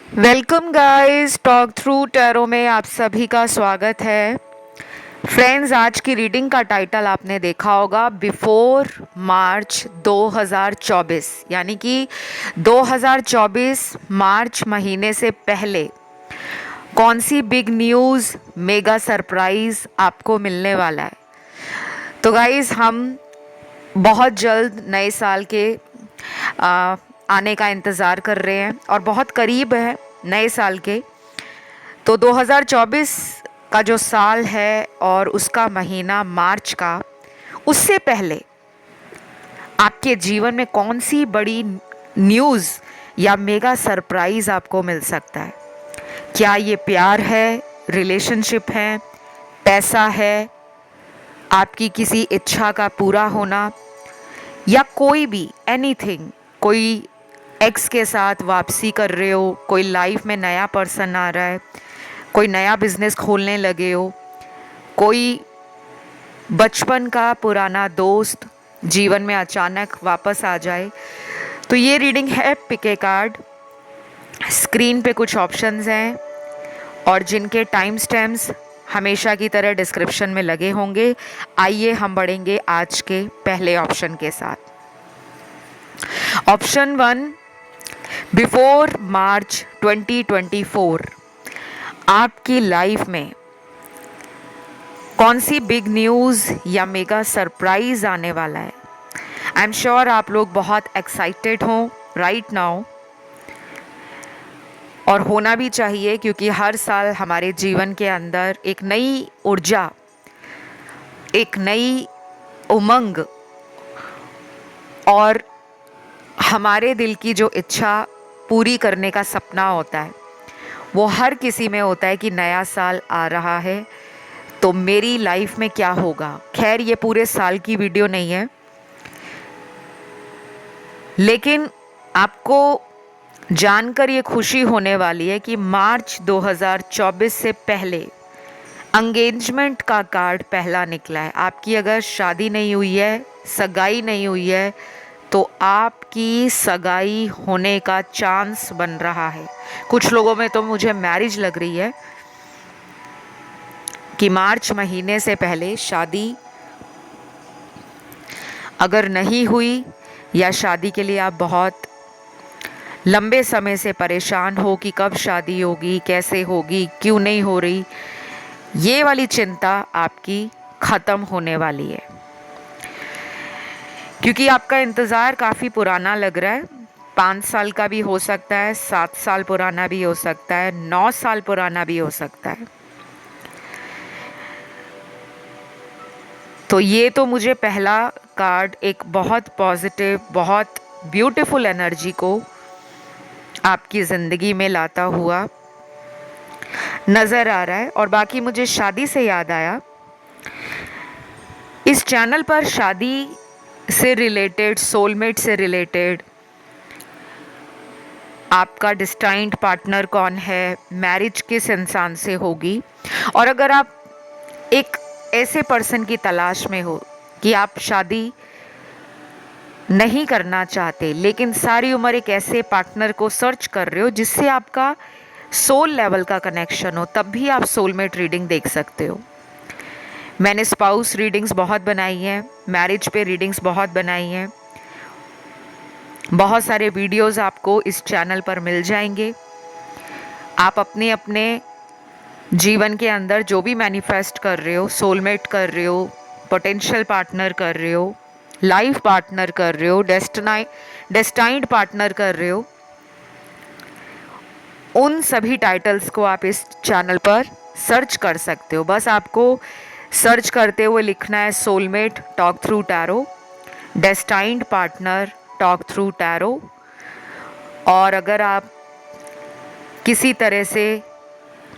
Welcome guys, talk through tarot में आप सभी का स्वागत है। फ्रेंड्स, आज की रीडिंग का टाइटल आपने देखा होगा, बिफोर मार्च 2024, यानी कि 2024 मार्च महीने से पहले कौन सी बिग न्यूज़, मेगा सरप्राइज आपको मिलने वाला है। तो गाइस, हम बहुत जल्द नए साल के आ, आने का इंतज़ार कर रहे हैं और बहुत करीब है नए साल के। तो 2024 का जो साल है और उसका महीना मार्च का, उससे पहले आपके जीवन में कौन सी बड़ी न्यूज़ या मेगा सरप्राइज आपको मिल सकता है। क्या ये प्यार है, रिलेशनशिप है, पैसा है, आपकी किसी इच्छा का पूरा होना, या कोई भी एनीथिंग, कोई एक्स के साथ वापसी कर रहे हो, कोई लाइफ में नया पर्सन आ रहा है, कोई नया बिजनेस खोलने लगे हो, कोई बचपन का पुराना दोस्त जीवन में अचानक वापस आ जाए। तो ये रीडिंग है पिक ए कार्ड। स्क्रीन पे कुछ ऑप्शंस हैं और जिनके टाइम स्टैम्प्स हमेशा की तरह डिस्क्रिप्शन में लगे होंगे। आइए हम बढ़ेंगे आज के पहले ऑप्शन के साथ। ऑप्शन 1, बिफोर मार्च 2024 आपकी लाइफ में कौन सी बिग न्यूज़ या मेगा सरप्राइज आने वाला है। आई एम श्योर आप लोग बहुत एक्साइटेड हों राइट नाउ, और होना भी चाहिए, क्योंकि हर साल हमारे जीवन के अंदर एक नई ऊर्जा, एक नई उमंग और हमारे दिल की जो इच्छा पूरी करने का सपना होता है, वो हर किसी में होता है कि नया साल आ रहा है तो मेरी लाइफ में क्या होगा। खैर, ये पूरे साल की वीडियो नहीं है, लेकिन आपको जानकर ये खुशी होने वाली है कि मार्च 2024 से पहले एंगेजमेंट का कार्ड पहला निकला है। आपकी अगर शादी नहीं हुई है, सगाई नहीं हुई है, तो आपकी सगाई होने का चांस बन रहा है। कुछ लोगों में तो मुझे मैरिज लग रही है कि मार्च महीने से पहले शादी अगर नहीं हुई, या शादी के लिए आप बहुत लंबे समय से परेशान हो कि कब शादी होगी, कैसे होगी, क्यों नहीं हो रही, ये वाली चिंता आपकी ख़त्म होने वाली है। क्योंकि आपका इंतज़ार काफ़ी पुराना लग रहा है। 5 साल का भी हो सकता है, 7 साल पुराना भी हो सकता है, 9 साल पुराना भी हो सकता है। तो ये तो मुझे पहला कार्ड एक बहुत पॉजिटिव, बहुत ब्यूटीफुल एनर्जी को आपकी ज़िंदगी में लाता हुआ नज़र आ रहा है। और बाकी मुझे शादी से याद आया, इस चैनल पर शादी से रिलेटेड, सोलमेट से रिलेटेड, आपका डिस्टाइंड पार्टनर कौन है, मैरिज किस इंसान से होगी, और अगर आप एक ऐसे पर्सन की तलाश में हो कि आप शादी नहीं करना चाहते, लेकिन सारी उम्र एक ऐसे पार्टनर को सर्च कर रहे हो जिससे आपका सोल लेवल का कनेक्शन हो, तब भी आप सोलमेट रीडिंग देख सकते हो। मैंने स्पाउस रीडिंग्स बहुत बनाई हैं, मैरिज पे रीडिंग्स बहुत बनाई हैं। बहुत सारे वीडियोस आपको इस चैनल पर मिल जाएंगे। आप अपने अपने जीवन के अंदर जो भी मैनिफेस्ट कर रहे हो, सोलमेट कर रहे हो, पोटेंशियल पार्टनर कर रहे हो, लाइफ पार्टनर कर रहे हो, डेस्टाइंड पार्टनर कर रहे हो, उन सभी टाइटल्स को आप इस चैनल पर सर्च कर सकते हो। बस आपको सर्च करते हुए लिखना है soulmate talk through tarot, destined partner talk through tarot. और अगर आप किसी तरह से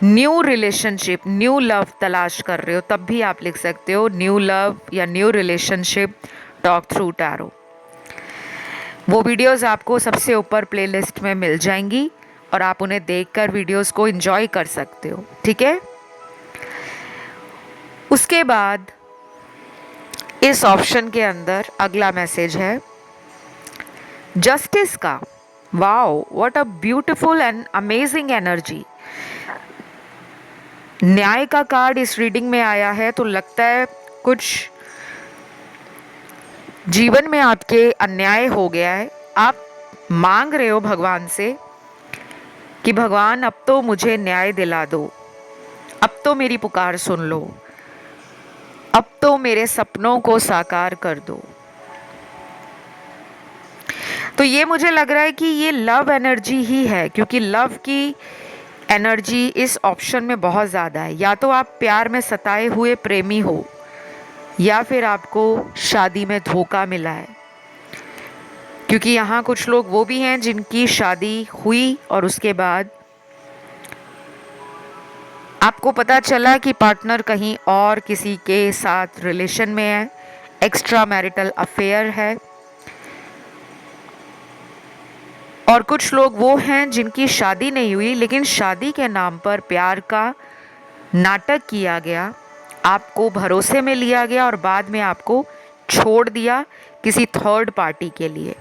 न्यू रिलेशनशिप, न्यू लव तलाश कर रहे हो, तब भी आप लिख सकते हो न्यू लव या new relationship talk through tarot. वो वीडियोस आपको सबसे ऊपर प्लेलिस्ट में मिल जाएंगी और आप उन्हें देखकर वीडियोस को एंजॉय कर सकते हो, ठीक है। उसके बाद इस ऑप्शन के अंदर अगला मैसेज है जस्टिस का। Wow, what a beautiful and amazing energy. न्याय का कार्ड इस रीडिंग में आया है तो लगता है कुछ जीवन में आपके अन्याय हो गया है। आप मांग रहे हो भगवान से कि भगवान अब तो मुझे न्याय दिला दो, अब तो मेरी पुकार सुन लो, अब तो मेरे सपनों को साकार कर दो। तो ये मुझे लग रहा है कि ये लव एनर्जी ही है, क्योंकि लव की एनर्जी इस ऑप्शन में बहुत ज़्यादा है। या तो आप प्यार में सताए हुए प्रेमी हो, या फिर आपको शादी में धोखा मिला है, क्योंकि यहाँ कुछ लोग वो भी हैं जिनकी शादी हुई और उसके बाद आपको पता चला कि पार्टनर कहीं और किसी के साथ रिलेशन में है, एक्स्ट्रा मैरिटल अफेयर है। और कुछ लोग वो हैं जिनकी शादी नहीं हुई, लेकिन शादी के नाम पर प्यार का नाटक किया गया, आपको भरोसे में लिया गया और बाद में आपको छोड़ दिया किसी थर्ड पार्टी के लिए।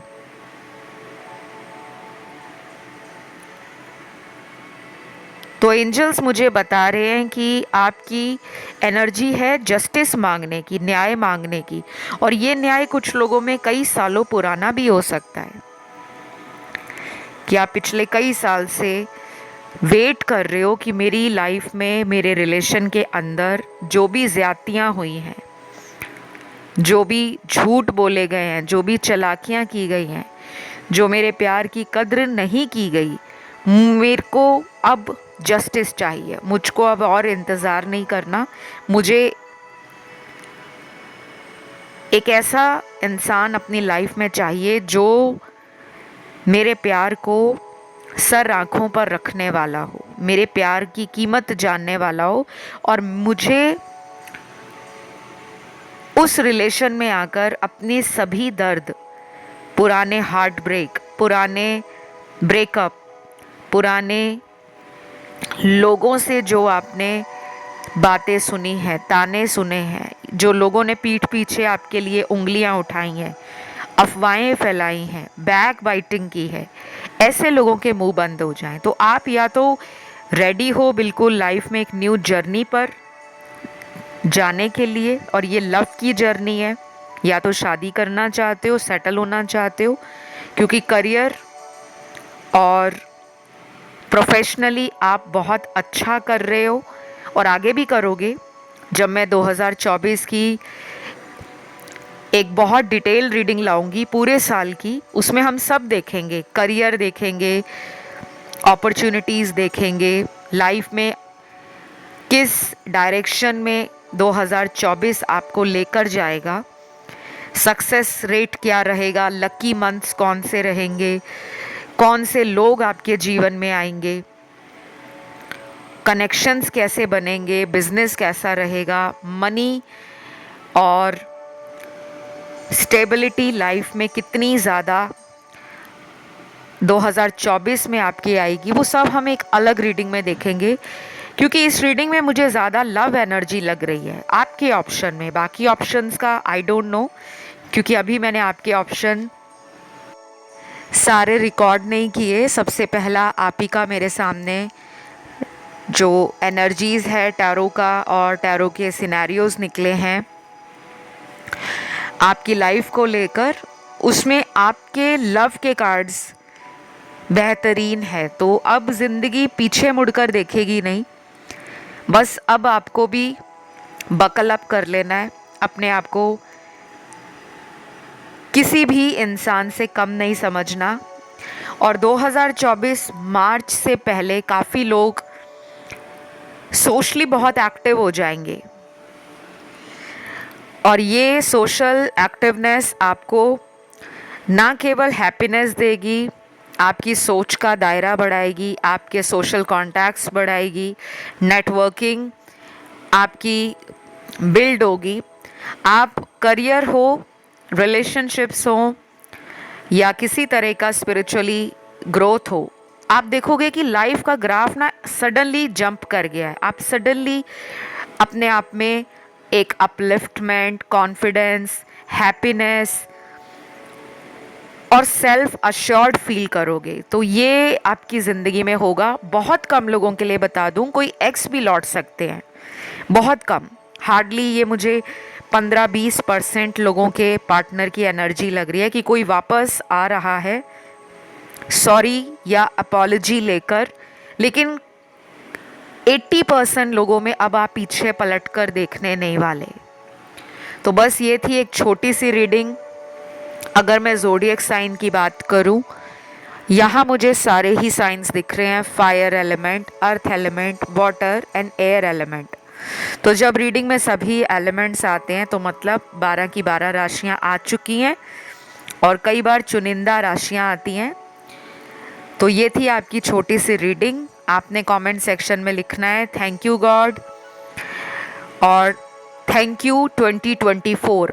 तो एंजल्स मुझे बता रहे हैं कि आपकी एनर्जी है जस्टिस मांगने की, न्याय मांगने की। और ये न्याय कुछ लोगों में कई सालों पुराना भी हो सकता है, कि आप पिछले कई साल से वेट कर रहे हो कि मेरी लाइफ में, मेरे रिलेशन के अंदर जो भी ज्यादतियाँ हुई हैं, जो भी झूठ बोले गए हैं, जो भी चालाकियाँ की गई हैं, जो मेरे प्यार की कद्र नहीं की गई, मेरे को अब जस्टिस चाहिए, मुझको अब और इंतज़ार नहीं करना। मुझे एक ऐसा इंसान अपनी लाइफ में चाहिए जो मेरे प्यार को सर आँखों पर रखने वाला हो, मेरे प्यार की कीमत जानने वाला हो, और मुझे उस रिलेशन में आकर अपने सभी दर्द, पुराने हार्ट ब्रेक, पुराने ब्रेकअप, पुराने लोगों से जो आपने बातें सुनी हैं, ताने सुने हैं, जो लोगों ने पीठ पीछे आपके लिए उंगलियां उठाई हैं, अफवाहें फैलाई हैं, बैक बाइटिंग की है, ऐसे लोगों के मुंह बंद हो जाएं। तो आप या तो रेडी हो बिल्कुल लाइफ में एक न्यू जर्नी पर जाने के लिए, और ये लव की जर्नी है, या तो शादी करना चाहते हो, सेटल होना चाहते हो, क्योंकि करियर और प्रोफेशनली आप बहुत अच्छा कर रहे हो और आगे भी करोगे। जब मैं 2024 की एक बहुत डिटेल रीडिंग लाऊंगी पूरे साल की, उसमें हम सब देखेंगे, करियर देखेंगे, अपॉर्चुनिटीज़ देखेंगे, लाइफ में किस डायरेक्शन में 2024 आपको लेकर जाएगा, सक्सेस रेट क्या रहेगा, लकी मंथ्स कौन से रहेंगे, कौन से लोग आपके जीवन में आएंगे, कनेक्शंस कैसे बनेंगे, बिजनेस कैसा रहेगा, मनी और स्टेबिलिटी लाइफ में कितनी ज़्यादा 2024 में आपकी आएगी, वो सब हम एक अलग रीडिंग में देखेंगे। क्योंकि इस रीडिंग में मुझे ज़्यादा लव एनर्जी लग रही है आपके ऑप्शन में, बाकी ऑप्शंस का आई डोंट नो, क्योंकि अभी मैंने आपके ऑप्शन सारे रिकॉर्ड नहीं किए। सबसे पहला आप ही का मेरे सामने जो एनर्जीज़ है टैरो का और टैरो के सिनेरियोज निकले हैं आपकी लाइफ को लेकर, उसमें आपके लव के कार्ड्स बेहतरीन है। तो अब ज़िंदगी पीछे मुड़कर देखेगी नहीं, बस अब आपको भी बकल अप कर लेना है, अपने आप को किसी भी इंसान से कम नहीं समझना। और 2024 मार्च से पहले काफ़ी लोग सोशली बहुत एक्टिव हो जाएंगे, और ये सोशल एक्टिवनेस आपको ना केवल हैप्पीनेस देगी, आपकी सोच का दायरा बढ़ाएगी, आपके सोशल कॉन्टैक्ट्स बढ़ाएगी, नेटवर्किंग आपकी बिल्ड होगी। आप करियर हो, रिलेशनशिप्स हो, या किसी तरह का स्पिरिचुअली ग्रोथ हो, आप देखोगे कि लाइफ का ग्राफ ना सडनली जंप कर गया है। आप सडनली अपने आप में एक अपलिफ्टमेंट, कॉन्फिडेंस, हैप्पीनेस और सेल्फ अश्योर्ड फील करोगे। तो ये आपकी ज़िंदगी में होगा। बहुत कम लोगों के लिए बता दूं, कोई एक्स भी लौट सकते हैं, बहुत कम, हार्डली। ये मुझे 15-20% लोगों के पार्टनर की एनर्जी लग रही है कि कोई वापस आ रहा है सॉरी या अपॉलॉजी लेकर, लेकिन 80% लोगों में अब आप पीछे पलट कर देखने नहीं वाले। तो बस ये थी एक छोटी सी रीडिंग। अगर मैं ज़ोडिएक साइन की बात करूं, यहाँ मुझे सारे ही साइंस दिख रहे हैं, fire element, earth element, water and air element. तो जब रीडिंग में सभी एलिमेंट्स आते हैं तो मतलब 12 की 12 राशियाँ आ चुकी हैं, और कई बार चुनिंदा राशियाँ आती हैं। तो ये थी आपकी छोटी सी रीडिंग। आपने कमेंट सेक्शन में लिखना है थैंक यू गॉड और थैंक यू 2024,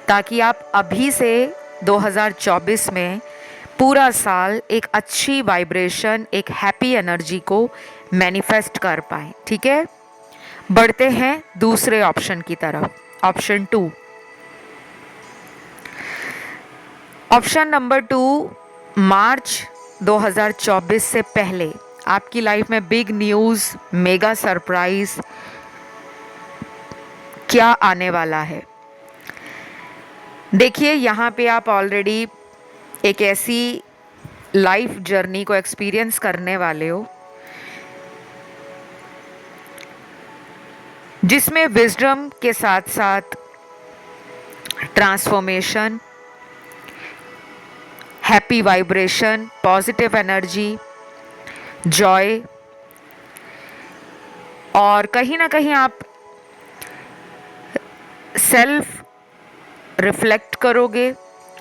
ताकि आप अभी से 2024 में पूरा साल एक अच्छी वाइब्रेशन, एक हैप्पी एनर्जी को मैनिफेस्ट कर पाएँ। ठीक है, बढ़ते हैं दूसरे ऑप्शन की तरफ, ऑप्शन 2। ऑप्शन नंबर 2, मार्च 2024 से पहले आपकी लाइफ में बिग न्यूज़, मेगा सरप्राइज क्या आने वाला है। देखिए, यहाँ पे आप ऑलरेडी एक ऐसी लाइफ जर्नी को एक्सपीरियंस करने वाले हो जिसमें विजडम के साथ साथ transformation, happy vibration, positive energy, Joy, और कहीं ना कहीं आप सेल्फ रिफ्लेक्ट करोगे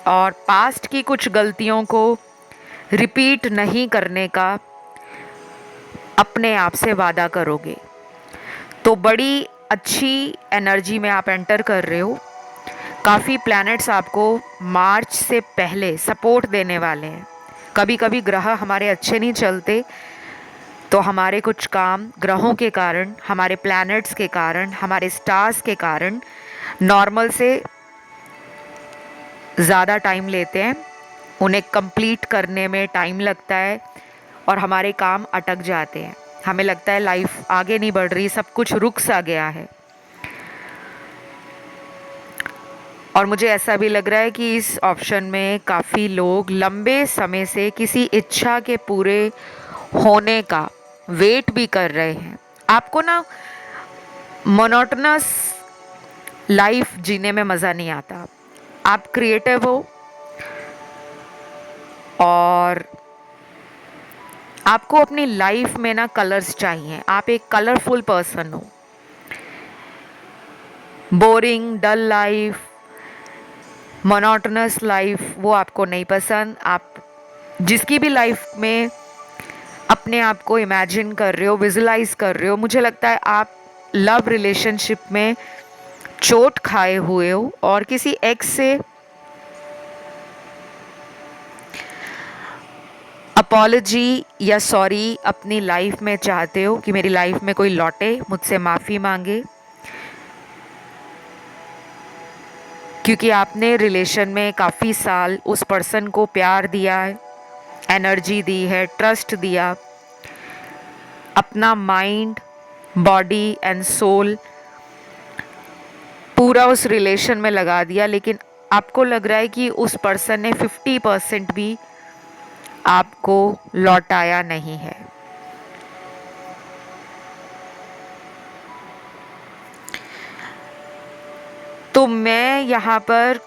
और पास्ट की कुछ गलतियों को रिपीट नहीं करने का अपने आप से वादा करोगे। तो बड़ी अच्छी एनर्जी में आप एंटर कर रहे हो। काफ़ी प्लैनेट्स आपको मार्च से पहले सपोर्ट देने वाले हैं। कभी कभी ग्रह हमारे अच्छे नहीं चलते, तो हमारे कुछ काम ग्रहों के कारण, हमारे प्लैनेट्स के कारण, हमारे स्टार्स के कारण नॉर्मल से ज़्यादा टाइम लेते हैं, उन्हें कंप्लीट करने में टाइम लगता है और हमारे काम अटक जाते हैं। हमें लगता है लाइफ आगे नहीं बढ़ रही, सब कुछ रुक सा गया है। और मुझे ऐसा भी लग रहा है कि इस ऑप्शन में काफ़ी लोग लंबे समय से किसी इच्छा के पूरे होने का वेट भी कर रहे हैं। आपको ना मोनोटोनस लाइफ जीने में मज़ा नहीं आता। आप क्रिएटिव हो और आपको अपनी लाइफ में ना कलर्स चाहिए। आप एक कलरफुल पर्सन हो। Boring, dull life, monotonous life वो आपको नहीं पसंद। आप जिसकी भी लाइफ में अपने आप को इमेजिन कर रहे हो, विजुलाइज कर रहे हो, मुझे लगता है आप लव रिलेशनशिप में चोट खाए हुए हो और किसी एक्स से अपॉलॉजी या सॉरी अपनी लाइफ में चाहते हो कि मेरी लाइफ में कोई लौटे, मुझसे माफ़ी मांगे, क्योंकि आपने रिलेशन में काफ़ी साल उस पर्सन को प्यार दिया है, एनर्जी दी है, ट्रस्ट दिया, अपना माइंड, बॉडी एंड सोल पूरा उस रिलेशन में लगा दिया, लेकिन आपको लग रहा है कि उस पर्सन ने 50% भी आपको लौटाया नहीं है। तो मैं यहाँ पर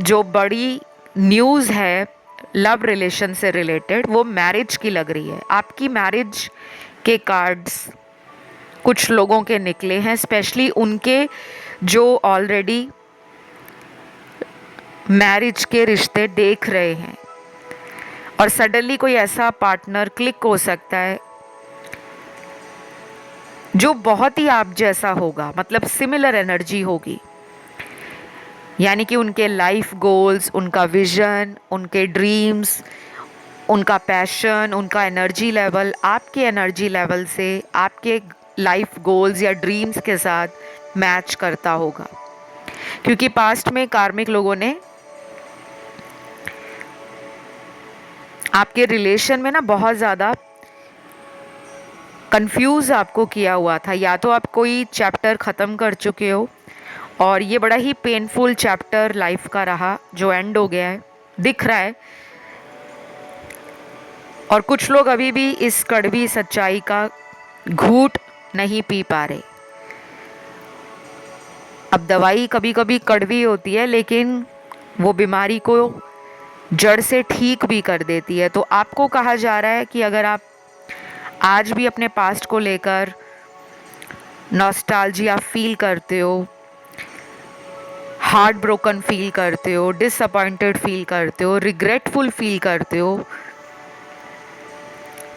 जो बड़ी न्यूज़ है लव रिलेशन से रिलेटेड, वो मैरिज की लग रही है। आपकी मैरिज के कार्ड्स कुछ लोगों के निकले हैं, स्पेशली उनके जो ऑलरेडी मैरिज के रिश्ते देख रहे हैं, और सडनली कोई ऐसा पार्टनर क्लिक हो सकता है जो बहुत ही आप जैसा होगा, मतलब सिमिलर एनर्जी होगी। यानी कि उनके लाइफ गोल्स, उनका विजन, उनके ड्रीम्स, उनका पैशन, उनका एनर्जी लेवल आपके एनर्जी लेवल से, आपके लाइफ गोल्स या ड्रीम्स के साथ मैच करता होगा। क्योंकि पास्ट में कार्मिक लोगों ने आपके रिलेशन में ना बहुत ज़्यादा कंफ्यूज आपको किया हुआ था, या तो आप कोई चैप्टर ख़त्म कर चुके हो और ये बड़ा ही पेनफुल चैप्टर लाइफ का रहा जो एंड हो गया है, दिख रहा है। और कुछ लोग अभी भी इस कड़वी सच्चाई का घूंट नहीं पी पा रहे। अब दवाई कभी कभी कड़वी होती है, लेकिन वो बीमारी को जड़ से ठीक भी कर देती है। तो आपको कहा जा रहा है कि अगर आप आज भी अपने पास्ट को लेकर नॉस्टैल्जिया फील करते हो, हार्ट ब्रोकन फील करते हो, डिसअपॉइंटेड फील करते हो, रिग्रेटफुल फील करते हो,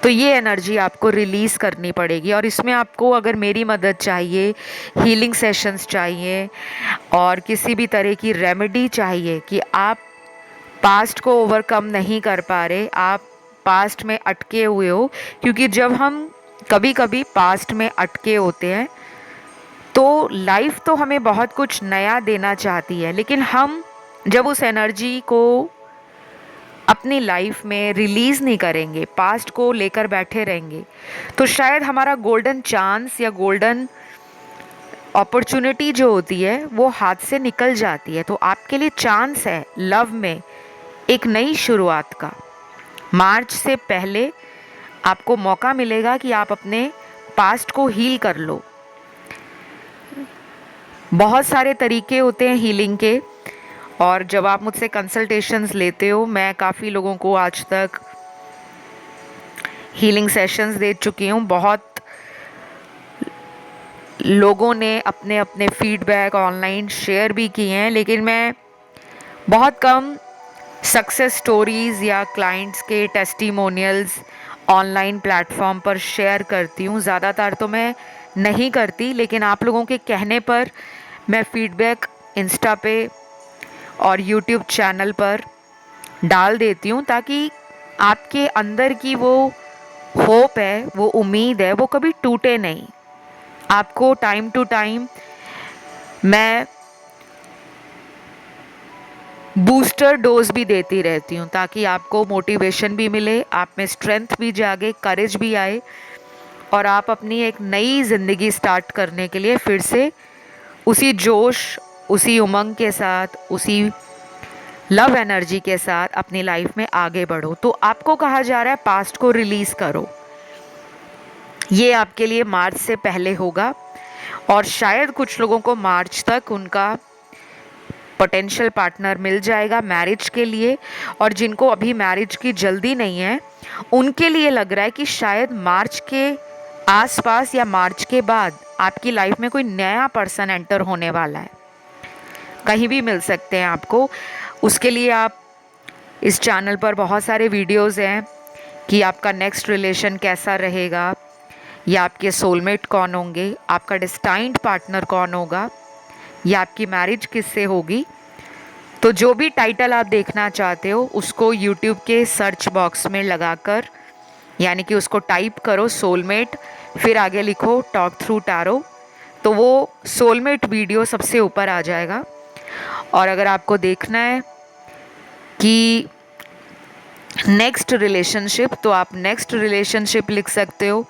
तो ये एनर्जी आपको रिलीज़ करनी पड़ेगी। और इसमें आपको अगर मेरी मदद चाहिए, हीलिंग सेशंस चाहिए और किसी भी तरह की रेमेडी चाहिए कि आप पास्ट को ओवरकम नहीं कर पा रहे, आप पास्ट में अटके हुए हो, क्योंकि जब हम कभी कभी पास्ट में अटके होते हैं तो लाइफ तो हमें बहुत कुछ नया देना चाहती है, लेकिन हम जब उस एनर्जी को अपनी लाइफ में रिलीज़ नहीं करेंगे, पास्ट को लेकर बैठे रहेंगे, तो शायद हमारा गोल्डन चांस या गोल्डन अपॉर्चुनिटी जो होती है वो हाथ से निकल जाती है। तो आपके लिए चांस है लव में एक नई शुरुआत का। मार्च से पहले आपको मौका मिलेगा कि आप अपने पास्ट को हील कर लो। बहुत सारे तरीके होते हैं हीलिंग के, और जब आप मुझसे कंसल्टेशंस लेते हो, मैं काफ़ी लोगों को आज तक हीलिंग सेशंस दे चुकी हूँ। बहुत लोगों ने अपने अपने फीडबैक ऑनलाइन शेयर भी किए हैं, लेकिन मैं बहुत कम सक्सेस स्टोरीज़ या क्लाइंट्स के टेस्टिमोनियल्स ऑनलाइन प्लेटफॉर्म पर शेयर करती हूँ। ज़्यादातर तो मैं नहीं करती, लेकिन आप लोगों के कहने पर मैं फीडबैक इंस्टा पे और यूट्यूब चैनल पर डाल देती हूँ, ताकि आपके अंदर की वो होप है, वो उम्मीद है, वो कभी टूटे नहीं। आपको टाइम टू टाइम मैं बूस्टर डोज भी देती रहती हूँ, ताकि आपको मोटिवेशन भी मिले, आप में स्ट्रेंथ भी जागे, करेज भी आए, और आप अपनी एक नई ज़िंदगी स्टार्ट करने के लिए फिर से उसी जोश, उसी उमंग के साथ, उसी लव एनर्जी के साथ अपनी लाइफ में आगे बढ़ो। तो आपको कहा जा रहा है पास्ट को रिलीज़ करो। ये आपके लिए मार्च से पहले होगा, और शायद कुछ लोगों को मार्च तक उनका पोटेंशियल पार्टनर मिल जाएगा मैरिज के लिए। और जिनको अभी मैरिज की जल्दी नहीं है, उनके लिए लग रहा है कि शायद मार्च के आसपास या मार्च के बाद आपकी लाइफ में कोई नया पर्सन एंटर होने वाला है। कहीं भी मिल सकते हैं आपको। उसके लिए आप इस चैनल पर बहुत सारे वीडियोस हैं कि आपका नेक्स्ट रिलेशन कैसा रहेगा, या आपके सोलमेट कौन होंगे, आपका डिस्टाइंड पार्टनर कौन होगा, या आपकी मैरिज किससे होगी। तो जो भी टाइटल आप देखना चाहते हो उसको यूट्यूब के सर्च बॉक्स में लगाकर, यानी कि उसको टाइप करो सोलमेट, फिर आगे लिखो टॉक थ्रू टैरो, तो वो सोलमेट वीडियो सबसे ऊपर आ जाएगा। और अगर आपको देखना है कि नेक्स्ट रिलेशनशिप, तो आप नेक्स्ट रिलेशनशिप लिख सकते हो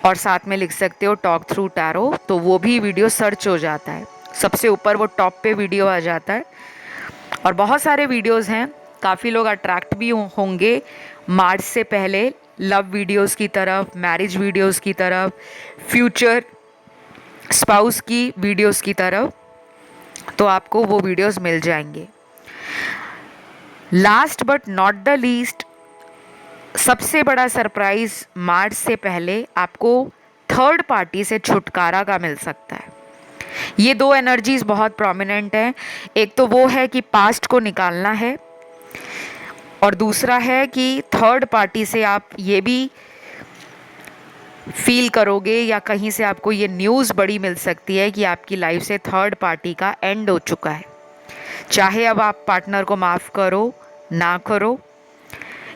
और साथ में लिख सकते हो टॉक थ्रू टैरो, तो वो भी वीडियो सर्च हो जाता है, सबसे ऊपर वो टॉप पे वीडियो आ जाता है। और बहुत सारे वीडियोस हैं, काफ़ी लोग अट्रैक्ट भी होंगे मार्च से पहले लव वीडियोस की तरफ, मैरिज वीडियोस की तरफ, फ्यूचर स्पाउस की वीडियोस की तरफ, तो आपको वो वीडियोस मिल जाएंगे। Last but not the least, सबसे बड़ा सरप्राइज मार्च से पहले आपको थर्ड पार्टी से छुटकारा का मिल सकता है। ये दो एनर्जीज बहुत प्रोमिनेंट हैं। एक तो वो है कि पास्ट को निकालना है, और दूसरा है कि थर्ड पार्टी से आप ये भी फील करोगे, या कहीं से आपको ये न्यूज़ बड़ी मिल सकती है कि आपकी लाइफ से थर्ड पार्टी का एंड हो चुका है। चाहे अब आप पार्टनर को माफ़ करो ना करो,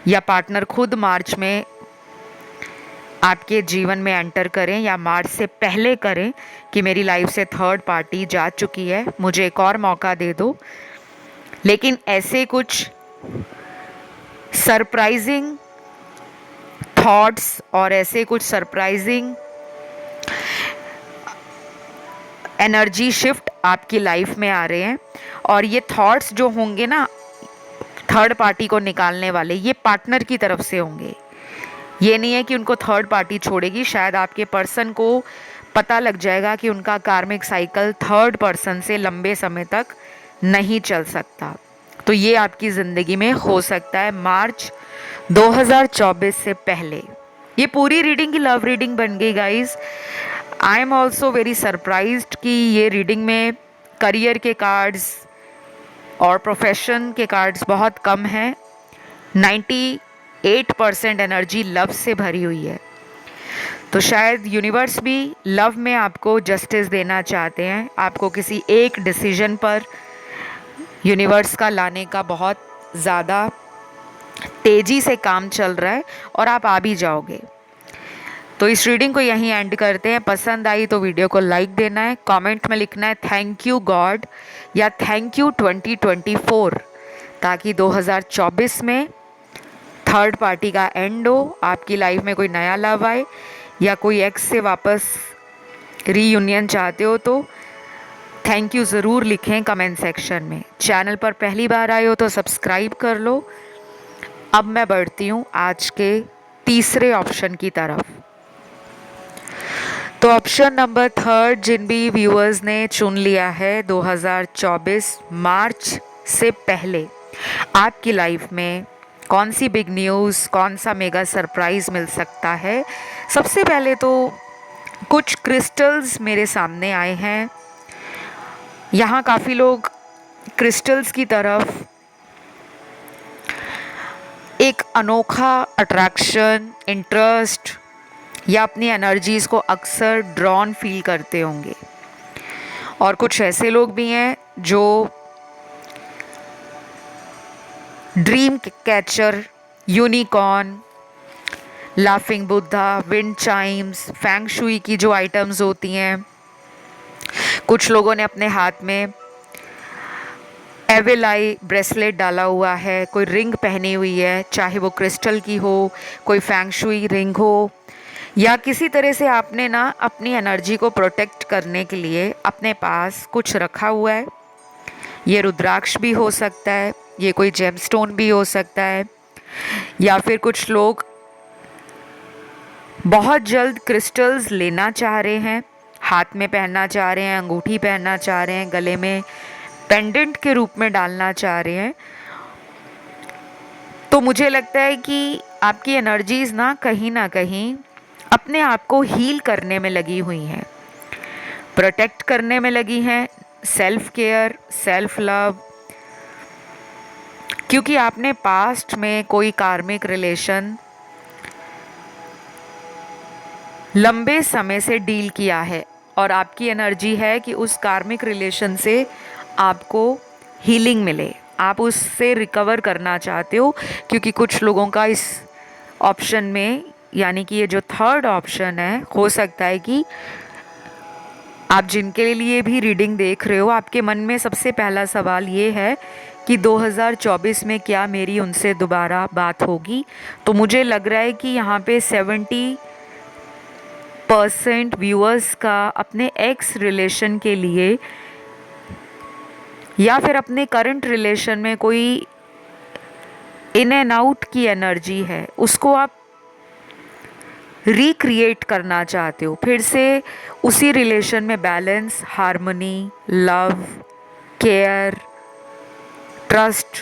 या पार्टनर खुद मार्च में आपके जीवन में एंटर करें, या मार्च से पहले करें कि मेरी लाइफ से थर्ड पार्टी जा चुकी है, मुझे एक और मौका दे दो। लेकिन ऐसे कुछ सरप्राइजिंग थॉट्स और ऐसे कुछ सरप्राइजिंग एनर्जी शिफ्ट आपकी लाइफ में आ रहे हैं। और ये थॉट्स जो होंगे ना थर्ड पार्टी को निकालने वाले, ये पार्टनर की तरफ से होंगे। ये नहीं है कि उनको थर्ड पार्टी छोड़ेगी, शायद आपके पर्सन को पता लग जाएगा कि उनका कार्मिक साइकिल थर्ड पर्सन से लंबे समय तक नहीं चल सकता। तो ये आपकी ज़िंदगी में हो सकता है मार्च 2024 से पहले। ये पूरी रीडिंग की लव रीडिंग बन गई guys. I am also very surprised कि ये रीडिंग में करियर के कार्ड्स और प्रोफेशन के कार्ड्स बहुत कम हैं। 98% एनर्जी लव से भरी हुई है। तो शायद यूनिवर्स भी लव में आपको जस्टिस देना चाहते हैं। आपको किसी एक डिसीजन पर यूनिवर्स का लाने का बहुत ज़्यादा तेज़ी से काम चल रहा है और आप आ भी जाओगे। तो इस रीडिंग को यहीं एंड करते हैं। पसंद आई तो वीडियो को लाइक देना है, कमेंट में लिखना है थैंक यू गॉड या थैंक यू 2024, ताकि 2024 में थर्ड पार्टी का एंड हो, आपकी लाइफ में कोई नया लव आए, या कोई एक्स से वापस रीयूनियन चाहते हो तो थैंक यू ज़रूर लिखें कमेंट सेक्शन में। चैनल पर पहली बार आए हो तो सब्सक्राइब कर लो। अब मैं बढ़ती हूँ आज के तीसरे ऑप्शन की तरफ। तो ऑप्शन नंबर थर्ड जिन भी व्यूअर्स ने चुन लिया है 2024 मार्च से पहले आपकी लाइफ में कौन सी बिग न्यूज़, कौन सा मेगा सरप्राइज़ मिल सकता है। सबसे पहले तो कुछ क्रिस्टल्स मेरे सामने आए हैं। यहाँ काफ़ी लोग क्रिस्टल्स की तरफ एक अनोखा अट्रैक्शन, इंटरेस्ट या अपनी एनर्जीज़ को अक्सर ड्रॉन फील करते होंगे। और कुछ ऐसे लोग भी हैं जो dream catcher, unicorn, laughing Buddha, wind chimes, feng shui की जो आइटम्स होती हैं, कुछ लोगों ने अपने हाथ में एविल आई ब्रेसलेट डाला हुआ है, कोई रिंग पहनी हुई है, चाहे वो क्रिस्टल की हो, कोई फैंग शुई रिंग हो, या किसी तरह से आपने ना अपनी एनर्जी को प्रोटेक्ट करने के लिए अपने पास कुछ रखा हुआ है। ये रुद्राक्ष भी हो सकता है, ये कोई जेमस्टोन भी हो सकता है, या फिर कुछ लोग बहुत जल्द क्रिस्टल्स लेना चाह रहे हैं, हाथ में पहनना चाह रहे हैं, अंगूठी पहनना चाह रहे हैं, गले में पेंडेंट के रूप में डालना चाह रहे हैं। तो मुझे लगता है कि आपकी एनर्जीज़ ना कहीं अपने आप को हील करने में लगी हुई हैं, प्रोटेक्ट करने में लगी हैं, सेल्फ केयर, सेल्फ लव। क्योंकि आपने पास्ट में कोई कार्मिक रिलेशन लंबे समय से डील किया है और आपकी एनर्जी है कि उस कार्मिक रिलेशन से आपको हीलिंग मिले, आप उससे रिकवर करना चाहते हो। क्योंकि कुछ लोगों का इस ऑप्शन में, यानी कि ये जो थर्ड ऑप्शन है, हो सकता है कि आप जिनके लिए भी रीडिंग देख रहे हो, आपके मन में सबसे पहला सवाल ये है कि 2024 में क्या मेरी उनसे दोबारा बात होगी। तो मुझे लग रहा है कि यहाँ पे 70% व्यूअर्स का अपने एक्स रिलेशन के लिए या फिर अपने करंट रिलेशन में कोई इन एंड आउट की एनर्जी है, उसको आप रिक्रिएट करना चाहते हो, फिर से उसी रिलेशन में balance, harmony, love, care, trust,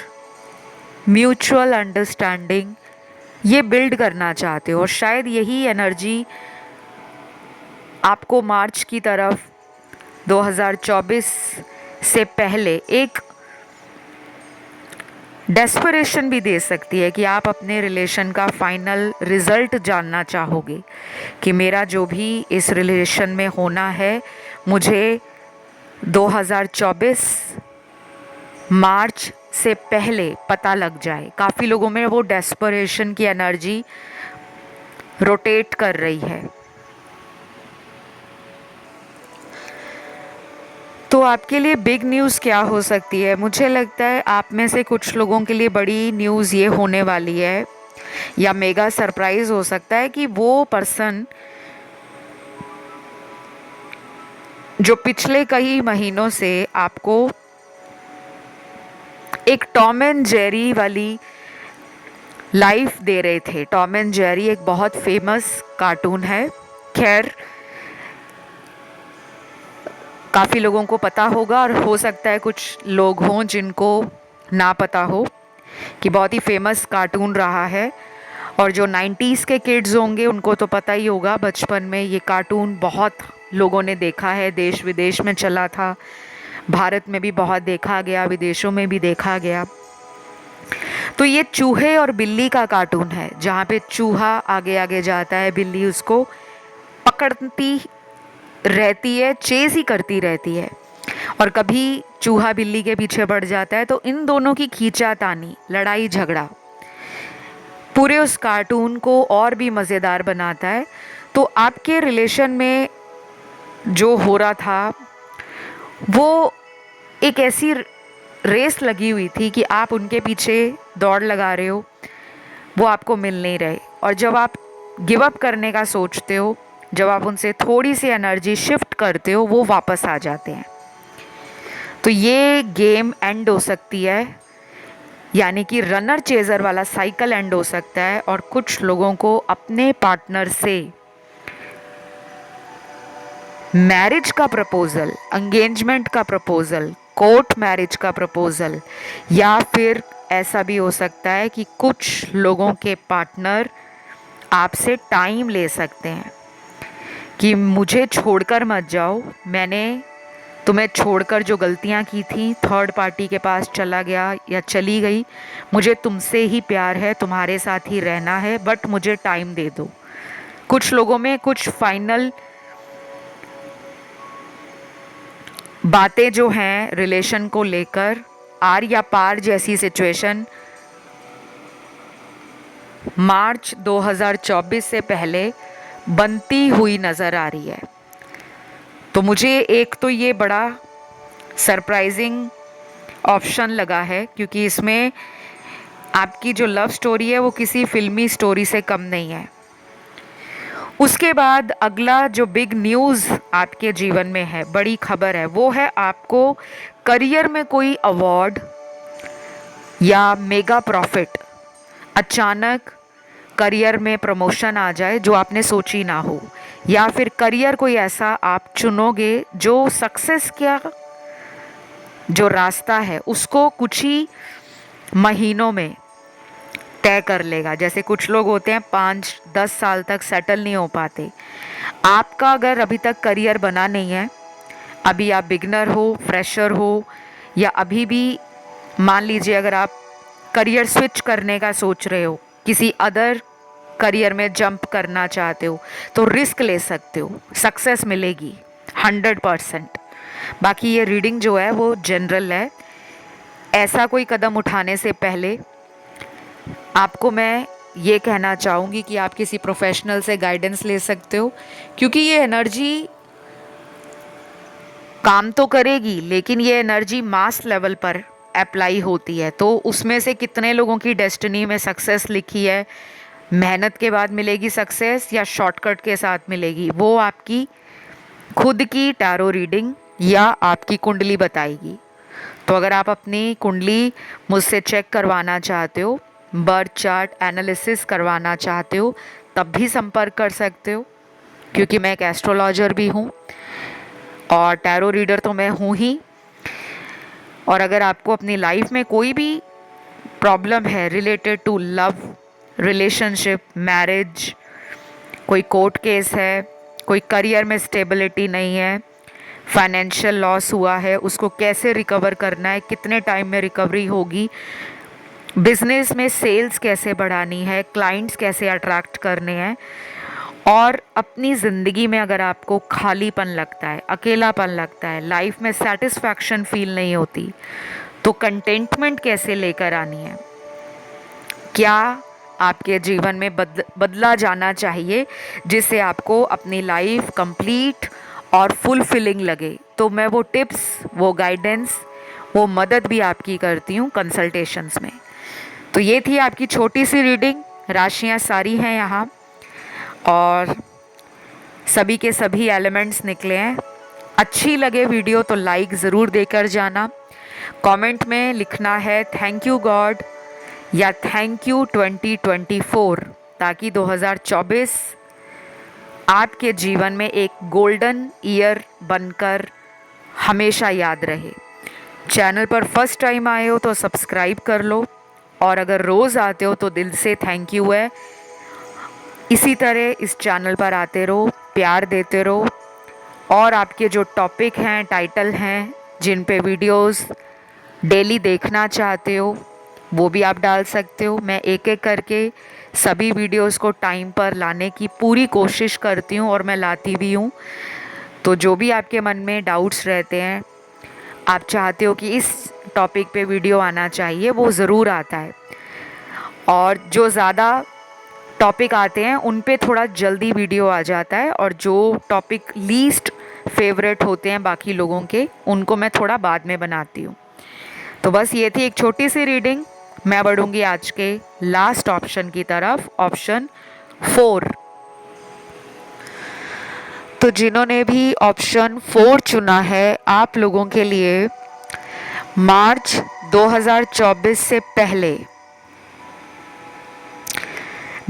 mutual understanding ये बिल्ड करना चाहते हो। और शायद यही एनर्जी आपको मार्च की तरफ 2024 से पहले एक डेस्परेशन भी दे सकती है कि आप अपने रिलेशन का फाइनल रिजल्ट जानना चाहोगे कि मेरा जो भी इस रिलेशन में होना है, मुझे 2024 मार्च से पहले पता लग जाए। काफ़ी लोगों में वो डेस्परेशन की एनर्जी रोटेट कर रही है। तो आपके लिए बिग न्यूज़ क्या हो सकती है? मुझे लगता है आप में से कुछ लोगों के लिए बड़ी न्यूज़ ये होने वाली है या मेगा सरप्राइज़ हो सकता है कि वो पर्सन जो पिछले कई महीनों से आपको एक टॉम एंड जेरी वाली लाइफ दे रहे थे। टॉम एंड जेरी एक बहुत फेमस कार्टून है। खैर, काफ़ी लोगों को पता होगा और हो सकता है कुछ लोग हों जिनको ना पता हो कि बहुत ही फेमस कार्टून रहा है। और जो 90s के किड्स होंगे उनको तो पता ही होगा, बचपन में ये कार्टून बहुत लोगों ने देखा है, देश विदेश में चला था, भारत में भी बहुत देखा गया, विदेशों में भी देखा गया। तो ये चूहे और बिल्ली का कार्टून है, जहाँ पे चूहा आगे आगे जाता है, बिल्ली उसको पकड़ती रहती है, चेज़ ही करती रहती है, और कभी चूहा बिल्ली के पीछे बढ़ जाता है। तो इन दोनों की खींचातानी, लड़ाई झगड़ा पूरे उस कार्टून को और भी मज़ेदार बनाता है। तो आपके रिलेशन में जो हो रहा था वो एक ऐसी रेस लगी हुई थी कि आप उनके पीछे दौड़ लगा रहे हो, वो आपको मिल नहीं रहे, और जब आप गिव अप करने का सोचते हो, जब आप उनसे थोड़ी सी एनर्जी शिफ्ट करते हो, वो वापस आ जाते हैं। तो ये गेम एंड हो सकती है, यानी कि रनर चेज़र वाला साइकिल एंड हो सकता है, और कुछ लोगों को अपने पार्टनर से मैरिज का प्रपोज़ल, एंगेजमेंट का प्रपोज़ल, कोर्ट मैरिज का प्रपोज़ल, या फिर ऐसा भी हो सकता है कि कुछ लोगों के पार्टनर आपसे टाइम ले सकते हैं कि मुझे छोड़कर मत जाओ, मैंने तुम्हें छोड़कर जो गलतियां की थी, थर्ड पार्टी के पास चला गया या चली गई, मुझे तुमसे ही प्यार है, तुम्हारे साथ ही रहना है, बट मुझे टाइम दे दो। कुछ लोगों में कुछ फाइनल बातें जो हैं रिलेशन को लेकर, आर या पार जैसी सिचुएशन मार्च 2024 से पहले बनती हुई नज़र आ रही है। तो मुझे एक तो ये बड़ा सरप्राइजिंग ऑप्शन लगा है, क्योंकि इसमें आपकी जो लव स्टोरी है वो किसी फिल्मी स्टोरी से कम नहीं है। उसके बाद अगला जो बिग न्यूज़ आपके जीवन में है, बड़ी खबर है, वो है आपको करियर में कोई अवार्ड या मेगा प्रॉफिट, अचानक करियर में प्रमोशन आ जाए जो आपने सोची ना हो, या फिर करियर कोई ऐसा आप चुनोगे जो सक्सेस का जो रास्ता है उसको कुछ ही महीनों में तय कर लेगा। जैसे कुछ लोग होते हैं 5-10 साल तक सेटल नहीं हो पाते। आपका अगर अभी तक करियर बना नहीं है, अभी आप बिगनर हो, फ्रेशर हो, या अभी भी मान लीजिए अगर आप करियर स्विच करने का सोच रहे हो, किसी अदर करियर में जंप करना चाहते हो, तो रिस्क ले सकते हो, सक्सेस मिलेगी 100%। बाकी ये रीडिंग जो है वो जनरल है। ऐसा कोई कदम उठाने से पहले आपको मैं ये कहना चाहूँगी कि आप किसी प्रोफेशनल से गाइडेंस ले सकते हो, क्योंकि ये एनर्जी काम तो करेगी, लेकिन ये एनर्जी मास लेवल पर अप्लाई होती है। तो उसमें से कितने लोगों की डेस्टिनी में सक्सेस लिखी है, मेहनत के बाद मिलेगी सक्सेस या शॉर्टकट के साथ मिलेगी, वो आपकी खुद की टैरो रीडिंग या आपकी कुंडली बताएगी। तो अगर आप अपनी कुंडली मुझसे चेक करवाना चाहते हो, बर्थ चार्ट एनालिसिस करवाना चाहते हो, तब भी संपर्क कर सकते हो, क्योंकि मैं एक एस्ट्रोलॉजर भी हूँ और टैरो रीडर तो मैं हूँ ही। और अगर आपको अपनी लाइफ में कोई भी प्रॉब्लम है related to love, relationship, marriage, कोई कोर्ट केस है, कोई करियर में स्टेबिलिटी नहीं है, फाइनेंशियल लॉस हुआ है, उसको कैसे रिकवर करना है, कितने टाइम में रिकवरी होगी, बिजनेस में सेल्स कैसे बढ़ानी है, क्लाइंट्स कैसे अट्रैक्ट करने हैं, और अपनी ज़िंदगी में अगर आपको खालीपन लगता है, अकेलापन लगता है, लाइफ में सेटिस्फैक्शन फील नहीं होती, तो कंटेंटमेंट कैसे लेकर आनी है, क्या आपके जीवन में बदला जाना चाहिए जिससे आपको अपनी लाइफ कंप्लीट और फुलफिलिंग लगे, तो मैं वो टिप्स, वो गाइडेंस, वो मदद भी आपकी करती हूँ कंसल्टेशंस में। तो ये थी आपकी छोटी सी रीडिंग। राशियाँ सारी हैं यहाँ और सभी के सभी एलिमेंट्स निकले हैं। अच्छी लगे वीडियो तो लाइक ज़रूर देकर जाना। कमेंट में लिखना है थैंक यू गॉड या थैंक यू 2024, ताकि 2024 आपके जीवन में एक गोल्डन ईयर बनकर हमेशा याद रहे। चैनल पर फर्स्ट टाइम आए हो तो सब्सक्राइब कर लो, और अगर रोज़ आते हो तो दिल से थैंक यू है। इसी तरह इस चैनल पर आते रहो, प्यार देते रहो, और आपके जो टॉपिक हैं, टाइटल हैं, जिन पे वीडियोस डेली देखना चाहते हो वो भी आप डाल सकते हो। मैं एक एक करके सभी वीडियोस को टाइम पर लाने की पूरी कोशिश करती हूँ और मैं लाती भी हूँ। तो जो भी आपके मन में डाउट्स रहते हैं, आप चाहते हो कि इस टॉपिक पे वीडियो आना चाहिए, वो ज़रूर आता है। और जो ज़्यादा टॉपिक आते हैं उन पे थोड़ा जल्दी वीडियो आ जाता है, और जो टॉपिक लीस्ट फेवरेट होते हैं बाकी लोगों के, उनको मैं थोड़ा बाद में बनाती हूँ। तो बस ये थी एक छोटी सी रीडिंग। मैं बढ़ूँगी आज के लास्ट ऑप्शन की तरफ, ऑप्शन 4। तो जिन्होंने भी ऑप्शन 4 चुना है, आप लोगों के लिए मार्च 2024 से पहले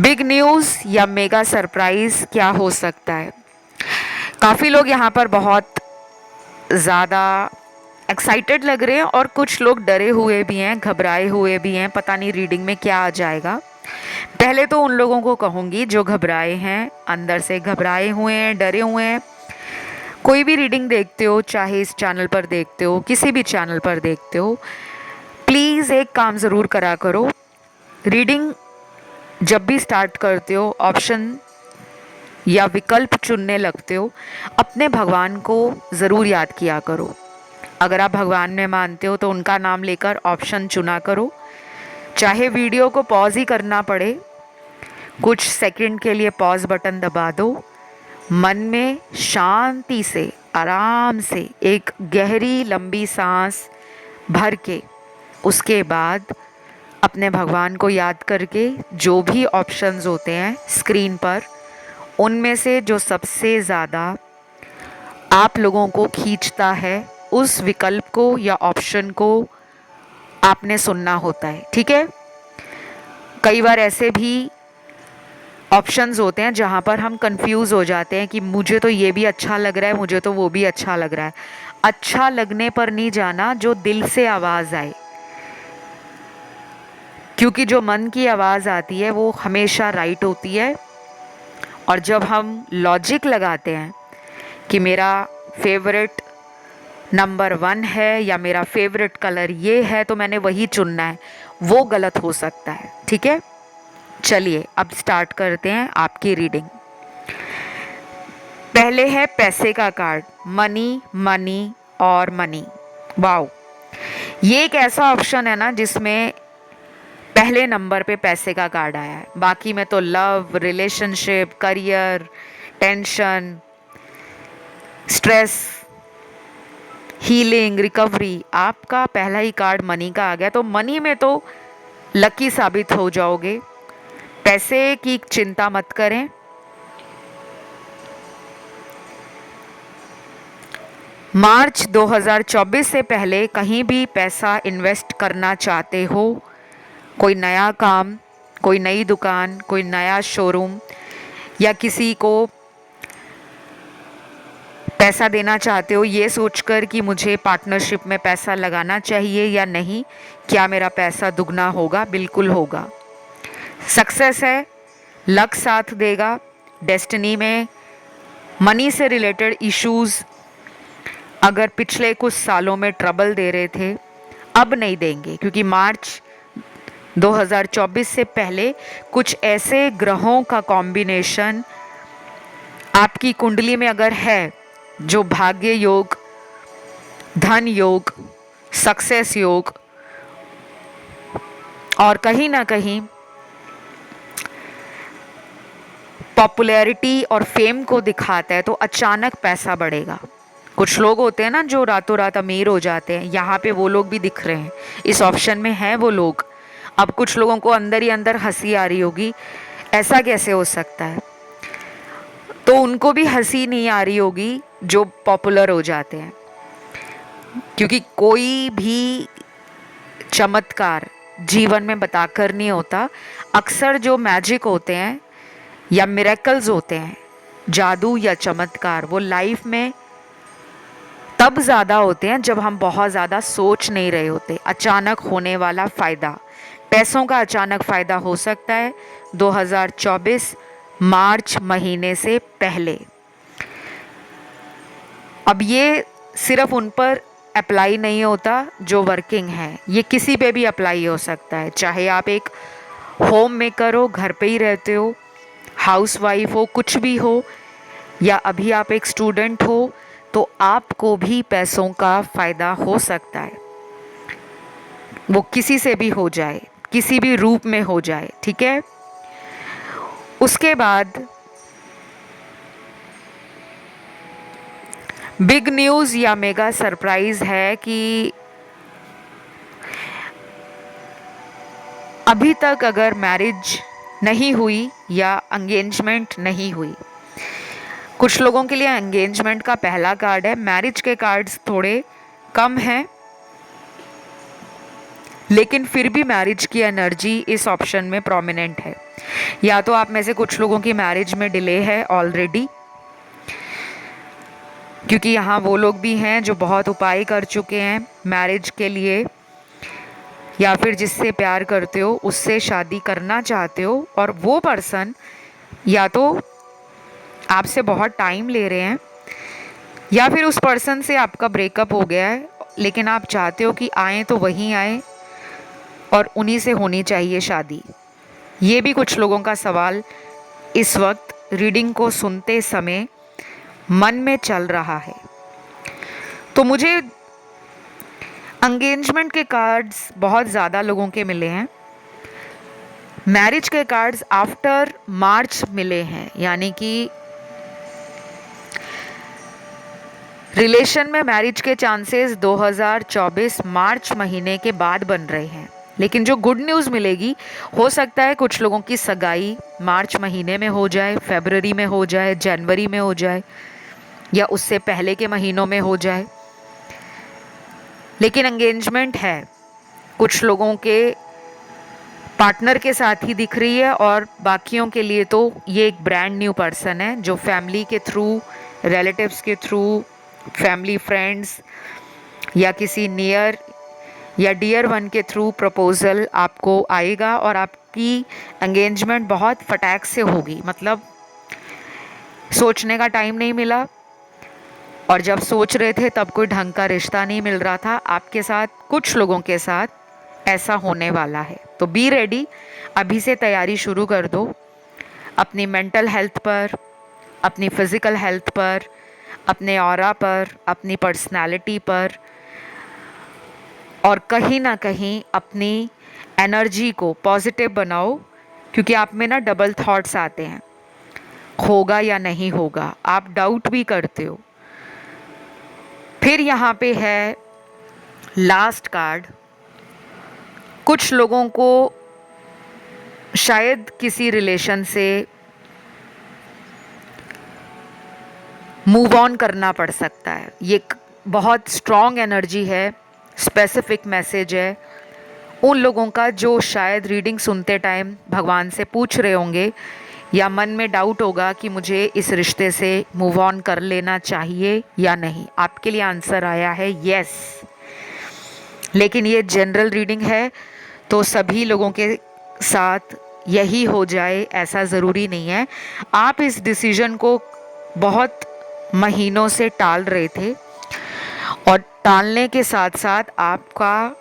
बिग न्यूज़ या मेगा सरप्राइज़ क्या हो सकता है। काफ़ी लोग यहाँ पर बहुत ज़्यादा एक्साइटेड लग रहे हैं और कुछ लोग डरे हुए भी हैं, घबराए हुए भी हैं, पता नहीं रीडिंग में क्या आ जाएगा। पहले तो उन लोगों को कहूँगी जो घबराए हैं, अंदर से घबराए हुए हैं, डरे हुए हैं। कोई भी रीडिंग देखते हो, चाहे इस चैनल पर देखते हो, किसी भी चैनल पर देखते हो, प्लीज़ एक काम ज़रूर करा करो। रीडिंग जब भी स्टार्ट करते हो, ऑप्शन या विकल्प चुनने लगते हो, अपने भगवान को ज़रूर याद किया करो। अगर आप भगवान में मानते हो तो उनका नाम लेकर ऑप्शन चुना करो। चाहे वीडियो को पॉज ही करना पड़े, कुछ सेकंड के लिए पॉज बटन दबा दो। मन में शांति से, आराम से एक गहरी लंबी सांस भर के, उसके बाद अपने भगवान को याद करके जो भी ऑप्शंस होते हैं स्क्रीन पर, उनमें से जो सबसे ज़्यादा आप लोगों को खींचता है, उस विकल्प को या ऑप्शन को आपने सुनना होता है। ठीक है। कई बार ऐसे भी ऑप्शंस होते हैं जहाँ पर हम कंफ्यूज हो जाते हैं कि मुझे तो ये भी अच्छा लग रहा है, मुझे तो वो भी अच्छा लग रहा है। अच्छा लगने पर नहीं जाना, जो दिल से आवाज़ आए, क्योंकि जो मन की आवाज़ आती है वो हमेशा राइट होती है। और जब हम लॉजिक लगाते हैं कि मेरा फेवरेट नंबर 1 है या मेरा फेवरेट कलर ये है तो मैंने वही चुनना है, वो गलत हो सकता है। ठीक है। चलिए अब स्टार्ट करते हैं आपकी रीडिंग। पहले है पैसे का कार्ड, मनी मनी और मनी। वाओ, ये एक ऐसा ऑप्शन है ना जिसमें पहले नंबर पे पैसे का कार्ड आया है। बाकी में तो love, relationship, career, tension, stress, healing, recovery, आपका पहला ही कार्ड मनी का आ गया। तो मनी में तो लकी साबित हो जाओगे। पैसे की चिंता मत करें। मार्च 2024 से पहले कहीं भी पैसा इन्वेस्ट करना चाहते हो, कोई नया काम, कोई नई दुकान, कोई नया शोरूम, या किसी को पैसा देना चाहते हो ये सोचकर कि मुझे पार्टनरशिप में पैसा लगाना चाहिए या नहीं, क्या मेरा पैसा दुगना होगा, बिल्कुल होगा। सक्सेस है, लक साथ देगा। डेस्टिनी में मनी से रिलेटेड इश्यूज़ अगर पिछले कुछ सालों में ट्रबल दे रहे थे, अब नहीं देंगे, क्योंकि मार्च 2024 से पहले कुछ ऐसे ग्रहों का कॉम्बिनेशन आपकी कुंडली में अगर है जो भाग्य योग, धन योग, सक्सेस योग और कहीं ना कहीं पॉपुलैरिटी और फेम को दिखाता है, तो अचानक पैसा बढ़ेगा। कुछ लोग होते हैं ना जो रातों रात अमीर हो जाते हैं, यहाँ पे वो लोग भी दिख रहे हैं, इस ऑप्शन में हैं वो लोग। अब कुछ लोगों को अंदर ही अंदर हंसी आ रही होगी, ऐसा कैसे हो सकता है, तो उनको भी हंसी नहीं आ रही होगी जो पॉपुलर हो जाते हैं, क्योंकि कोई भी चमत्कार जीवन में बताकर नहीं होता। अक्सर जो मैजिक होते हैं या मिरेकल्स होते हैं, जादू या चमत्कार, वो लाइफ में तब ज़्यादा होते हैं जब हम बहुत ज़्यादा सोच नहीं रहे होते। अचानक होने वाला फ़ायदा, पैसों का अचानक फ़ायदा हो सकता है 2024 मार्च महीने से पहले। अब ये सिर्फ उन पर अप्लाई नहीं होता जो वर्किंग है, ये किसी पे भी अप्लाई हो सकता है। चाहे आप एक होम मेकर हो, घर पे ही रहते हो, हाउस वाइफ हो, कुछ भी हो, या अभी आप एक स्टूडेंट हो, तो आपको भी पैसों का फ़ायदा हो सकता है। वो किसी से भी हो जाए, किसी भी रूप में हो जाए, ठीक है। उसके बाद बिग न्यूज़ या मेगा सरप्राइज़ है कि अभी तक अगर मैरिज नहीं हुई या एंगेजमेंट नहीं हुई, कुछ लोगों के लिए एंगेजमेंट का पहला कार्ड है, मैरिज के कार्ड्स थोड़े कम हैं, लेकिन फिर भी मैरिज की एनर्जी इस ऑप्शन में प्रोमिनेंट है। या तो आप में से कुछ लोगों की मैरिज में डिले है ऑलरेडी, क्योंकि यहाँ वो लोग भी हैं जो बहुत उपाय कर चुके हैं मैरिज के लिए, या फिर जिससे प्यार करते हो उससे शादी करना चाहते हो, और वो पर्सन या तो आपसे बहुत टाइम ले रहे हैं, या फिर उस पर्सन से आपका ब्रेकअप हो गया है, लेकिन आप चाहते हो कि आए तो वहीं आए और उन्हीं से होनी चाहिए शादी। ये भी कुछ लोगों का सवाल इस वक्त रीडिंग को सुनते समय मन में चल रहा है। तो मुझे एंगेजमेंट के कार्ड्स बहुत ज़्यादा लोगों के मिले हैं, मैरिज के कार्ड्स आफ्टर मार्च मिले हैं, यानी कि रिलेशन में मैरिज के चांसेस 2024 मार्च महीने के बाद बन रहे हैं। लेकिन जो गुड न्यूज़ मिलेगी, हो सकता है कुछ लोगों की सगाई मार्च महीने में हो जाए, फरवरी में हो जाए, जनवरी में हो जाए, या उससे पहले के महीनों में हो जाए, लेकिन एंगेजमेंट है। कुछ लोगों के पार्टनर के साथ ही दिख रही है, और बाकियों के लिए तो ये एक ब्रांड न्यू पर्सन है जो फैमिली के थ्रू, रिलेटिव्स के थ्रू, फैमिली फ्रेंड्स या किसी नियर या डियर वन के थ्रू प्रपोज़ल आपको आएगा, और आपकी एंगेजमेंट बहुत फटाक से होगी। मतलब सोचने का टाइम नहीं मिला, और जब सोच रहे थे तब कोई ढंग का रिश्ता नहीं मिल रहा था। आपके साथ, कुछ लोगों के साथ ऐसा होने वाला है, तो बी रेडी, अभी से तैयारी शुरू कर दो अपनी मेंटल हेल्थ पर, अपनी फिज़िकल हेल्थ पर, अपने ऑरा पर, अपनी पर्सनालिटी पर, और कहीं ना कहीं अपनी एनर्जी को पॉजिटिव बनाओ, क्योंकि आप में ना डबल थॉट्स आते हैं, होगा या नहीं होगा, आप डाउट भी करते हो। फिर यहाँ पे है लास्ट कार्ड, कुछ लोगों को शायद किसी रिलेशन से मूव ऑन करना पड़ सकता है। ये बहुत स्ट्रॉन्ग एनर्जी है, स्पेसिफिक मैसेज है उन लोगों का जो शायद रीडिंग सुनते टाइम भगवान से पूछ रहे होंगे, या मन में डाउट होगा कि मुझे इस रिश्ते से मूव ऑन कर लेना चाहिए या नहीं। आपके लिए आंसर आया है यस। लेकिन ये जनरल रीडिंग है, तो सभी लोगों के साथ यही हो जाए ऐसा ज़रूरी नहीं है। आप इस डिसीजन को बहुत महीनों से टाल रहे थे, और टालने के साथ साथ आपका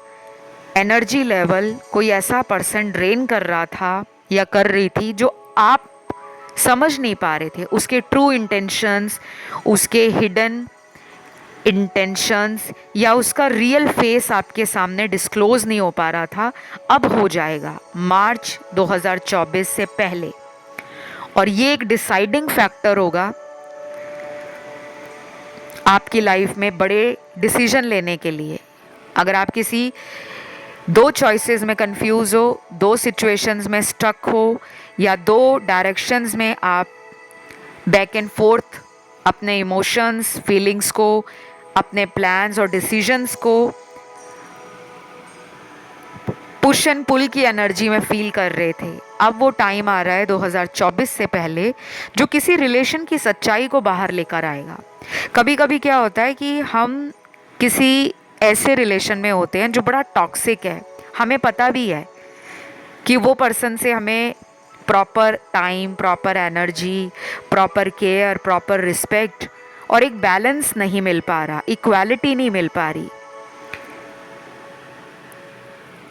एनर्जी लेवल कोई ऐसा पर्सन ड्रेन कर रहा था या कर रही थी जो आप समझ नहीं पा रहे थे, उसके ट्रू इंटेंशंस, उसके हिडन इंटेंशंस, या उसका रियल फेस आपके सामने डिस्क्लोज नहीं हो पा रहा था। अब हो जाएगा मार्च 2024 से पहले, और ये एक डिसाइडिंग फैक्टर होगा आपकी लाइफ में बड़े डिसीजन लेने के लिए। अगर आप किसी दो चॉइसेस में कंफ्यूज हो, दो सिचुएशंस में स्टक हो, या दो डायरेक्शंस में आप बैक एंड फोर्थ अपने इमोशंस, फीलिंग्स को, अपने प्लान्स और डिसीजंस को पुश एंड पुल की एनर्जी में फील कर रहे थे, अब वो टाइम आ रहा है 2024 से पहले जो किसी रिलेशन की सच्चाई को बाहर लेकर आएगा। कभी कभी क्या होता है कि हम किसी ऐसे रिलेशन में होते हैं जो बड़ा टॉक्सिक है, हमें पता भी है कि वो पर्सन से हमें proper time, proper energy, proper care, proper respect और एक बैलेंस नहीं मिल पा रहा, इक्वालिटी नहीं मिल पा रही।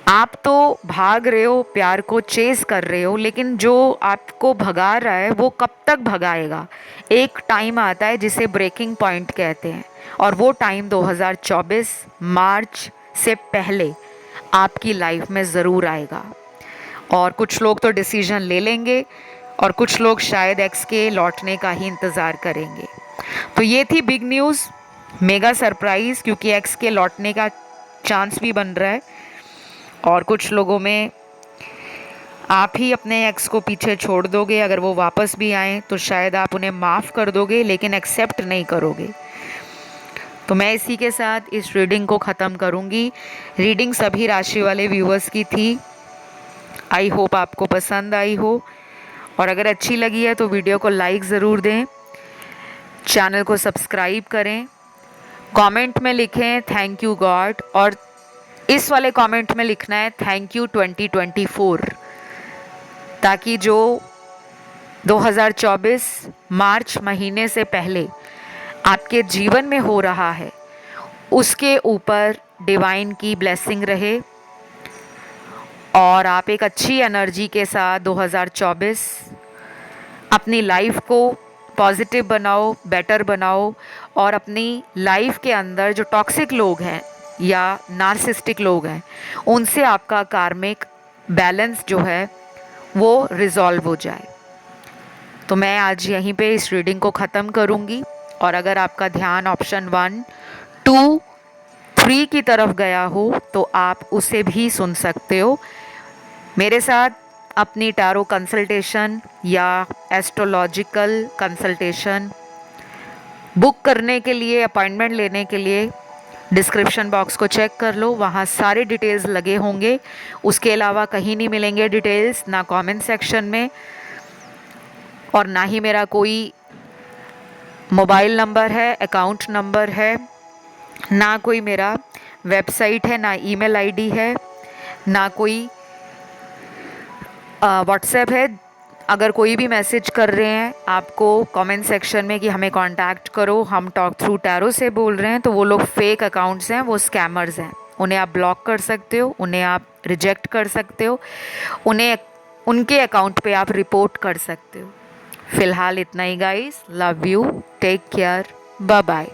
आप तो भाग रहे हो, प्यार को चेस कर रहे हो, लेकिन जो आपको भगा रहा है वो कब तक भगाएगा। एक टाइम आता है जिसे ब्रेकिंग पॉइंट कहते हैं, और वो टाइम 2024 मार्च से पहले आपकी लाइफ में ज़रूर आएगा। और कुछ लोग तो डिसीजन ले लेंगे और कुछ लोग शायद एक्स के लौटने का ही इंतज़ार करेंगे। तो ये थी बिग न्यूज़, मेगा सरप्राइज़, क्योंकि एक्स के लौटने का चांस भी बन रहा है। और कुछ लोगों में आप ही अपने एक्स को पीछे छोड़ दोगे, अगर वो वापस भी आए तो शायद आप उन्हें माफ़ कर दोगे लेकिन एक्सेप्ट नहीं करोगे। तो मैं इसी के साथ इस रीडिंग को ख़त्म करूँगी। रीडिंग सभी राशि वाले व्यूअर्स की थी। आई होप आपको पसंद आई हो, और अगर अच्छी लगी है तो वीडियो को लाइक ज़रूर दें, चैनल को सब्सक्राइब करें, कमेंट में लिखें थैंक यू गॉड, और इस वाले कमेंट में लिखना है थैंक यू 2024, ताकि जो 2024 मार्च महीने से पहले आपके जीवन में हो रहा है उसके ऊपर डिवाइन की ब्लेसिंग रहे, और आप एक अच्छी एनर्जी के साथ 2024 अपनी लाइफ को पॉजिटिव बनाओ, बेटर बनाओ, और अपनी लाइफ के अंदर जो टॉक्सिक लोग हैं या नार्सिस्टिक लोग हैं उनसे आपका कार्मिक बैलेंस जो है वो रिजॉल्व हो जाए। तो मैं आज यहीं पे इस रीडिंग को ख़त्म करूँगी, और अगर आपका ध्यान ऑप्शन 1, 2, 3 की तरफ गया हो तो आप उसे भी सुन सकते हो। मेरे साथ अपनी टैरो कंसल्टेशन या एस्ट्रोलॉजिकल कंसल्टेशन बुक करने के लिए, अपॉइंटमेंट लेने के लिए डिस्क्रिप्शन बॉक्स को चेक कर लो, वहाँ सारे डिटेल्स लगे होंगे। उसके अलावा कहीं नहीं मिलेंगे डिटेल्स, ना कमेंट सेक्शन में, और ना ही मेरा कोई मोबाइल नंबर है, अकाउंट नंबर है, ना कोई मेरा वेबसाइट है, ना ईमेल आईडी है, ना कोई व्हाट्सएप है। अगर कोई भी मैसेज कर रहे हैं आपको कमेंट सेक्शन में कि हमें कांटेक्ट करो, हम टॉक थ्रू टैरो से बोल रहे हैं, तो वो लोग फेक अकाउंट्स हैं, वो स्कैमर्स हैं। उन्हें आप ब्लॉक कर सकते हो, उन्हें आप रिजेक्ट कर सकते हो, उन्हें उनके अकाउंट पे आप रिपोर्ट कर सकते हो। फ़िलहाल इतना ही guys, love you, take care, bye bye.